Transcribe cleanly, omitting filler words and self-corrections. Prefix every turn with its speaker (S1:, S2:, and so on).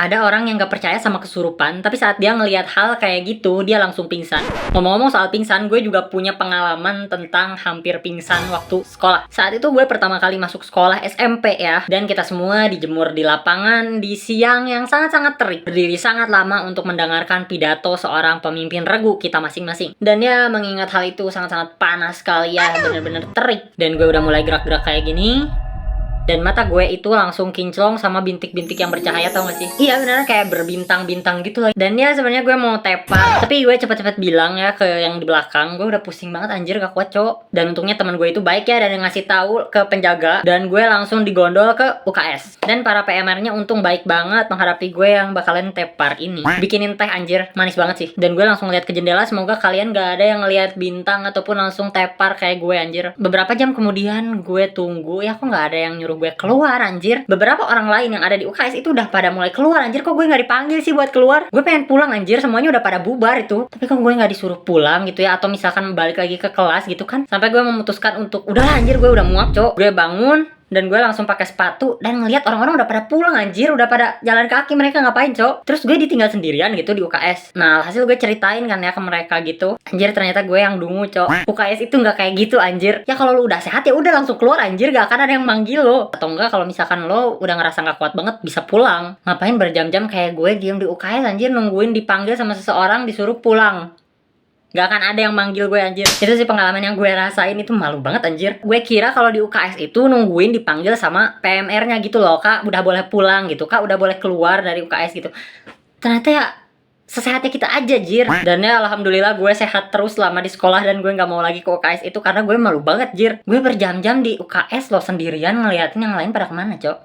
S1: Ada orang yang gak percaya sama kesurupan, tapi saat dia ngelihat hal kayak gitu, dia langsung pingsan. Ngomong-ngomong soal pingsan, gue juga punya pengalaman tentang hampir pingsan waktu sekolah. Saat itu gue pertama kali masuk sekolah SMP ya, dan kita semua dijemur di lapangan di siang yang sangat-sangat terik. Berdiri sangat lama untuk mendengarkan pidato seorang pemimpin regu kita masing-masing. Dan ya, mengingat hal itu sangat-sangat panas sekali ya, bener-bener terik. Dan gue udah mulai gerak-gerak kayak gini. Dan mata gue itu langsung kinclong sama bintik-bintik yang bercahaya, tau gak sih? Iya beneran kayak berbintang-bintang gitu loh. Dan ya sebenarnya gue mau tepak, tapi gue cepet-cepet bilang ya ke yang di belakang, gue udah pusing banget anjir, gak kuat cok. Dan untungnya teman gue itu baik ya dan ngasih tahu ke penjaga. Dan gue langsung digondol ke UKS. Dan para PMR-nya untung baik banget menghadapi gue yang bakalan tepar ini. Bikinin teh anjir, manis banget sih. Dan gue langsung lihat ke jendela, semoga kalian gak ada yang ngeliat bintang ataupun langsung tepar kayak gue anjir. Beberapa jam kemudian gue tunggu ya, kok gak ada yang nyuruh gue keluar anjir. Beberapa orang lain yang ada di UKS itu udah pada mulai keluar anjir, kok gue nggak dipanggil sih buat keluar? Gue pengen pulang anjir, semuanya udah pada bubar itu. Tapi kok gue nggak disuruh pulang gitu ya, atau misalkan balik lagi ke kelas gitu kan? Sampai gue memutuskan untuk udah anjir, gue udah muak cok. Gue bangun dan gue langsung pakai sepatu dan ngelihat orang-orang udah pada pulang anjir, udah pada jalan kaki, mereka ngapain cok. Terus gue ditinggal sendirian gitu di UKS. Nah hasil gue ceritain kan ya ke mereka gitu, anjir ternyata gue yang dungu cok. UKS itu nggak kayak gitu anjir. Ya kalau lu udah sehat ya udah langsung keluar anjir, gak akan ada yang manggil lo. Atau enggak kalau misalkan lo udah ngerasa nggak kuat banget bisa pulang. Ngapain berjam-jam kayak gue diem di UKS anjir, nungguin dipanggil sama seseorang disuruh pulang? Gak akan ada yang manggil gue anjir. Itu sih pengalaman yang gue rasain, itu malu banget anjir. Gue kira kalau di UKS itu nungguin dipanggil sama PMR-nya gitu loh, kak udah boleh pulang gitu, kak udah boleh keluar dari UKS gitu. Ternyata ya sesehatnya kita aja jir. Dan ya alhamdulillah gue sehat terus selama di sekolah dan gue gak mau lagi ke UKS itu karena gue malu banget jir. Gue berjam-jam di UKS loh sendirian ngeliatin yang lain pada kemana cok.